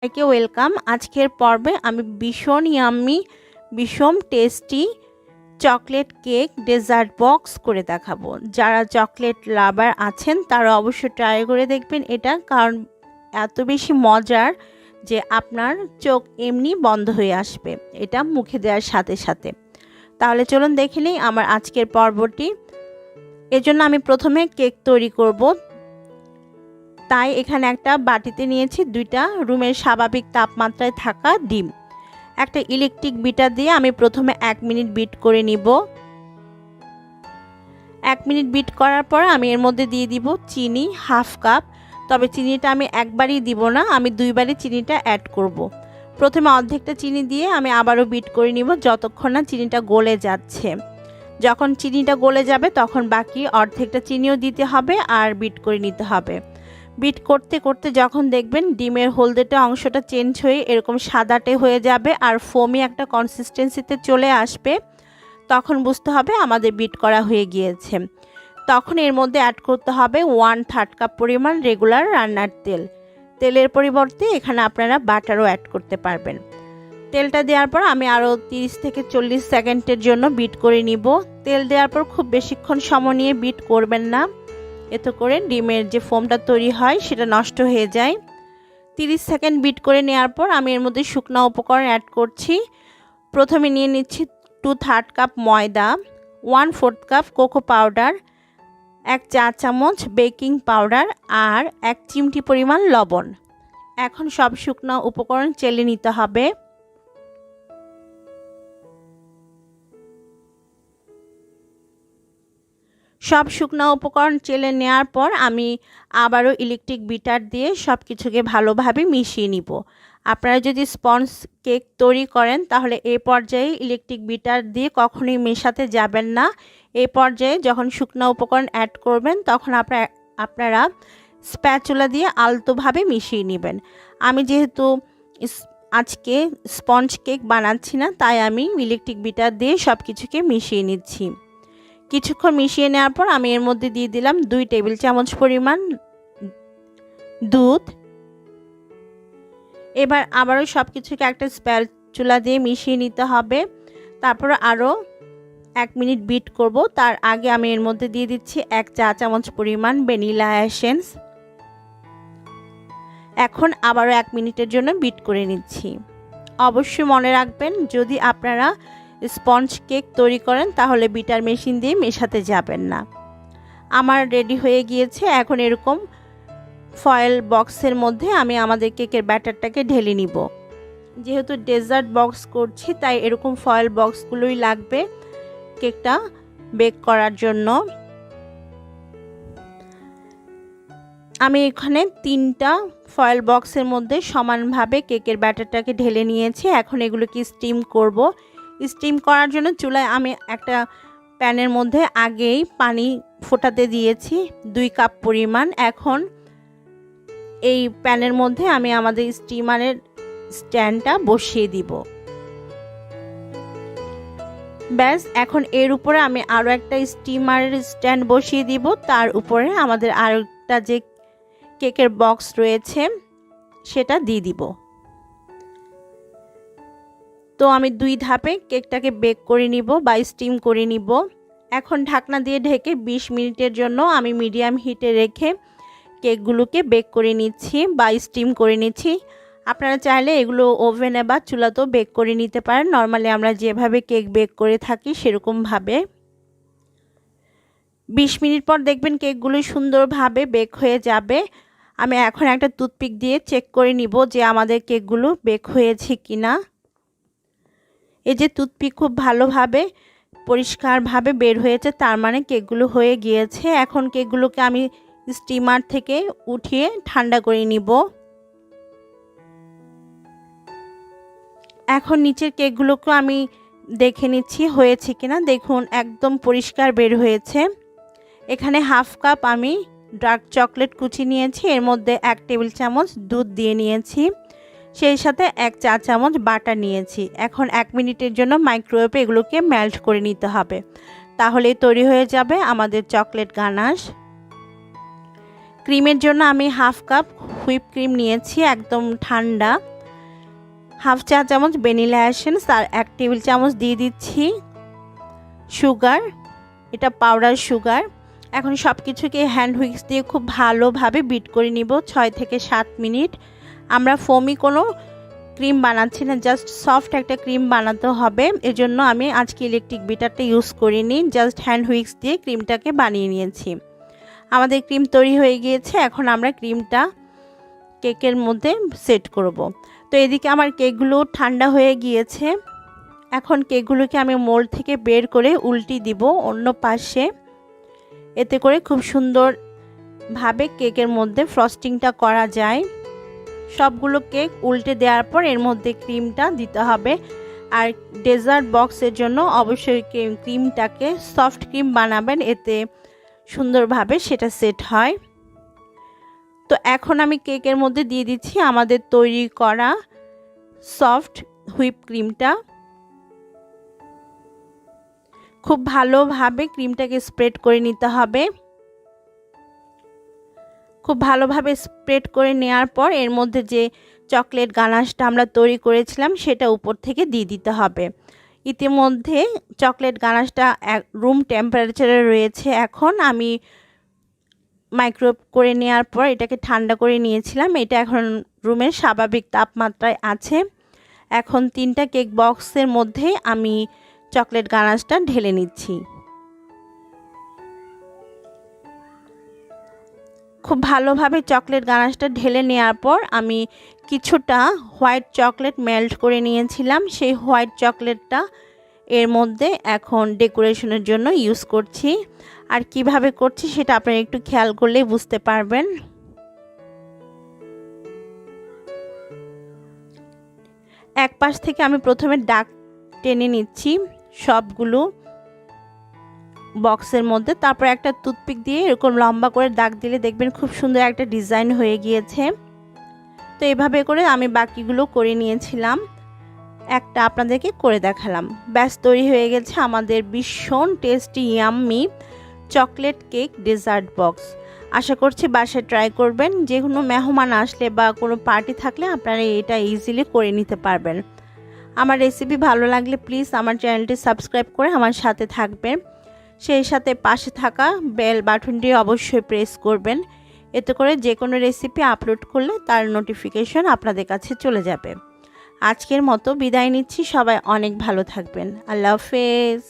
সবাইকে ওয়েলকাম। আজকের পর্বে আমি ভীষণ ইয়াম্মি ভীষণ tasty chocolate cake dessert box করে দেখাবো। যারা চকলেট লাভার আছেন তারা অবশ্যই ট্রাই করে দেখবেন এটা, কারণ এত বেশি মজার যে আপনার চোখ এমনি বন্ধ হয়ে আসবে এটা মুখে দেওয়ার সাথে সাথে। তাহলে চলুন দেখে নিই আমার আজকের পর্বটি। এজন্য আমি প্রথমে কেক তৈরি করব। তাই এখানে একটা বাটিতে নিয়েছি 2টা রুমের স্বাভাবিক তাপমাত্রায় থাকা ডিম। একটা ইলেকট্রিক বিটার দিয়ে আমি প্রথমে 1 মিনিট বিট করে নিব। 1 মিনিট বিট করার পর আমি এর মধ্যে দিয়ে দিব চিনি হাফ কাপ। তবে চিনিটা আমি একবারই দিব না, আমি 2বারই চিনিটা অ্যাড করব। প্রথমে অর্ধেকটা চিনি দিয়ে আমি আবারও বিট করে নিব যতক্ষণ না চিনিটা গলে যাচ্ছে। যখন চিনিটা গলে যাবে তখন বাকি অর্ধেকটা চিনিও দিতে হবে আর বিট করে নিতে হবে। বিট করতে করতে যখন দেখবেন ডিমের হলদেটে অংশটা চেঞ্জ হয়ে এরকম সাদাটে হয়ে যাবে আর ফোমি একটা কনসিস্টেন্সিতে চলে আসবে, তখন বুঝতে হবে আমাদের বিট করা হয়ে গিয়েছে। তখন এর মধ্যে অ্যাড করতে হবে 1/3 কাপ পরিমাণ রেগুলার রান্নার তেল। তেলের পরিবর্তে এখানে আপনারা বাটারও অ্যাড করতে পারবেন। তেলটা দেওয়ার পর আমি আরও 30 থেকে 40 সেকেন্ডের জন্য বিট করে নিব। তেল দেওয়ার পর খুব বেশিক্ষণ সময় নিয়ে বিট করবেন না, এতে করে ডিমের যে ফোমটা তৈরি হয় সেটা নষ্ট হয়ে যায়। 30 সেকেন্ড বিট করে নেওয়ার পর আমি এর মধ্যে শুকনো উপকরণ অ্যাড করছি। প্রথমে নিয়ে নিচ্ছি 2/3 কাপ ময়দা, 1/4 কাপ কোকো পাউডার, 1 চা চামচ বেকিং পাউডার আর 1 চিমটি পরিমাণ লবণ। এখন সব শুকনো উপকরণ চেলে নিতে হবে। সব শুকনো উপকরণ চেলে নেওয়ার পর আমি আবারও ইলেকট্রিক বিটার দিয়ে সব কিছুকে ভালোভাবে মিশিয়ে নিব। আপনারা যদি স্পঞ্জ কেক তৈরি করেন তাহলে এই পর্যায়ে ইলেকট্রিক বিটার দিয়ে কখনোই মেশাতে যাবেন না। এই পর্যায়ে যখন শুকনো উপকরণ অ্যাড করবেন তখন আপনারা স্প্যাচুলা দিয়ে আলতোভাবে মিশিয়ে নেবেন। আমি যেহেতু আজকে স্পঞ্জ কেক বানাচ্ছি না, তাই আমি ইলেকট্রিক বিটার দিয়ে সব কিছুকে মিশিয়ে নিচ্ছি। কিছুক্ষণ মিশিয়ে নেওয়ার পর আমি এর মধ্যে দিয়ে দিলাম 2 টেবিল চামচ পরিমাণ দুধ। এবার আবারও সব কিছুকে একটা স্প্যাচুলা দিয়ে মিশিয়ে নিতে হবে। তারপর আরও 1 মিনিট বিট করব। তার আগে আমি এর মধ্যে দিয়ে দিচ্ছি 1 চা চামচ পরিমাণ ভ্যানিলা এসেন্স। এখন আবারও 1 মিনিটের জন্য বিট করে নিচ্ছি। অবশ্যই মনে রাখবেন, যদি আপনারা স্পঞ্জ কেক তৈরি করেন তাহলে বিটার মেশিন দিয়ে মেশাতে যাবেন না। আমার রেডি হয়ে গিয়েছে। এখন এরকম ফয়েল বক্সের মধ্যে আমি আমাদের কেকের ব্যাটারটাকে ঢেলে নিব। যেহেতু ডেজার্ট বক্স করছি তাই এরকম ফয়েল বক্সগুলোই লাগবে কেকটা বেক করার জন্য। আমি এখানে 3টা ফয়েল বক্সের মধ্যে সমানভাবে কেকের ব্যাটারটাকে ঢেলে নিয়েছি। এখন এগুলোকে স্টিম করব। স্টিম করার জন্য চুলায় আমি একটা প্যানের মধ্যে আগেই পানি ফোটাতে দিয়েছি 2 কাপ পরিমাণ। এখন এই প্যানের মধ্যে আমি আমাদের স্টিমারের স্ট্যান্ডটা বসিয়ে দিব। ব্যাস, এখন এর উপরে আমি আরও একটা স্টিমারের স্ট্যান্ড বসিয়ে দিব। তার উপরে আমাদের আরেকটা যে কেকের বক্স রয়েছে সেটা দিয়ে দিব। তো আমি 2 ধাপে কেকটাকে বেক করে নিব বা স্টিম করে নিব। এখন ঢাকনা দিয়ে ঢেকে 20 মিনিটের জন্য আমি মিডিয়াম হিটে রেখে কেকগুলোকে বেক করে নিচ্ছি বা স্টিম করে নিচ্ছি। আপনারা চাইলে এগুলো ওভেনে বা চুলাতেও বেক করে নিতে পারেন। নর্মালি আমরা যেভাবে কেক বেক করে থাকি সেরকমভাবে। 20 মিনিট পর দেখবেন কেকগুলো সুন্দরভাবে বেক হয়ে যাবে। আমি এখন একটা টুথপিক দিয়ে চেক করে নিব যে আমাদের কেকগুলো বেক হয়েছে কিনা। এই যে টুথপিক খুব ভালোভাবে পরিষ্কারভাবে বের হয়েছে, তার মানে কেকগুলো হয়ে গিয়েছে। এখন কেকগুলোকে আমি স্টিমার থেকে উঠিয়ে ঠান্ডা করে নিব। এখন নিচের কেকগুলোকে আমি দেখে নিচ্ছি হয়েছে কিনা। দেখুন একদম পরিষ্কার বের হয়েছে। এখানে হাফ কাপ আমি ডার্ক চকলেট কুচি নিয়েছি, এর মধ্যে 1 টেবিল চামচ দুধ দিয়ে নিয়েছি, সেই সাথে 1 চা চামচ বাটার নিয়েছি। এখন 1 মিনিটের জন্য মাইক্রোওয়েভে এগুলোকে মেল্ট করে নিতে হবে, তাহলেই তৈরি হয়ে যাবে আমাদের চকলেট গানাশ। ক্রিমের জন্য আমি হাফ কাপ হুইপ ক্রিম নিয়েছি, একদম ঠান্ডা। হাফ চা চামচ ভ্যানিলা এসেন্স আর 1 টেবিল চামচ দিয়ে দিচ্ছি সুগার, এটা পাউডার সুগার। এখন সব কিছুকে হ্যান্ড হুইস্ক দিয়ে খুব ভালোভাবে বিট করে নিব 6 থেকে 7 মিনিট। আমরা ফোমি কোনো ক্রিম বানাচ্ছি না, জাস্ট সফট একটা ক্রিম বানাতে হবে। এজন্য আমি আজকে ইলেকট্রিক বিটারটা ইউজ করিনি, জাস্ট হ্যান্ড হুইস্ক দিয়ে ক্রিমটাকে বানিয়ে নিয়েছি। আমাদের ক্রিম তৈরি হয়ে গিয়েছে। এখন আমরা ক্রিমটা কেকের মধ্যে সেট করব। তো এদিকে আমার কেকগুলো ঠান্ডা হয়ে গিয়েছে। এখন কেকগুলোকে আমি মোল্ড থেকে বের করে উল্টি দিব অন্য পাশে। এতে করে খুব সুন্দরভাবে কেকের মধ্যে ফ্রস্টিংটা করা যায়। সবগুলো কেক উল্টে দেওয়ার পর এর মধ্যে ক্রিমটা দিতে হবে। আর ডেজার্ট বক্সের জন্য অবশ্যই ক্রিমটাকে সফট ক্রিম বানাবেন, এতে সুন্দরভাবে সেটা সেট হয়। তো এখন আমি কেকের মধ্যে দিয়ে দিচ্ছি আমাদের তৈরি করা সফট হুইপ ক্রিমটা। খুব ভালোভাবে ক্রিমটাকে স্প্রেড করে নিতে হবে। খুব ভালোভাবে স্প্রেড করে নেওয়ার পর এর মধ্যে যে চকলেট গানাশটা আমরা তৈরি করেছিলাম সেটা উপর থেকে দিয়ে দিতে হবে। ইতিমধ্যে চকলেট গানাশটা রুম টেম্পারেচারে রয়েছে। এখন আমি মাইক্রোওয়েভ করে নেওয়ার পর এটাকে ঠান্ডা করে নিয়েছিলাম। এটা এখন রুমের স্বাভাবিক তাপমাত্রায় আছে। এখন 3টা কেক বক্সের মধ্যে আমি চকলেট গানাশটা ঢেলে নিচ্ছি। খুব ভালোভাবে চকলেট গানাশটা ঢেলে নেওয়ার পর আমি কিছুটা হোয়াইট চকলেট মেল্ট করে নিয়েছিলাম। সেই হোয়াইট চকলেটটা এর মধ্যে এখন ডেকোরেশনের জন্য ইউজ করছি। আর কিভাবে করছি সেটা আপনারা একটু খেয়াল করলেই বুঝতে পারবেন। এক পাশ থেকে আমি প্রথমে দাগ টেনে নিচ্ছি সবগুলো বক্সের মধ্যে। তারপর একটা টুথপিক দিয়ে এরকম লম্বা করে দাগ দিলে দেখবেন খুব সুন্দর একটা ডিজাইন হয়ে গিয়েছে। তো এভাবে করে আমি বাকিগুলো করে নিয়েছিলাম, একটা আপনাদেরকে করে দেখালাম। ব্যাস তৈরি হয়ে গেছে আমাদের ভীষণ tasty yummy chocolate cake dessert box. আশা করছি বাসায় ট্রাই করবেন। যে কোনো মেহমান আসলে বা কোনো পার্টি থাকলে আপনারা এটা ইজিলি করে নিতে পারবেন। আমার রেসিপি ভালো লাগলে প্লিজ আমার চ্যানেলটি সাবস্ক্রাইব করে আমার সাথে থাকবেন। সেই সাথে পাশে থাকা বেল বাটনটি অবশ্যই প্রেস করবেন। এতে করে যে কোনো রেসিপি আপলোড করলে তার নোটিফিকেশন আপনাদের কাছে চলে যাবে। আজকের মতো বিদায় নিচ্ছি। সবাই অনেক ভালো থাকবেন। আল্লাহ হাফেজ।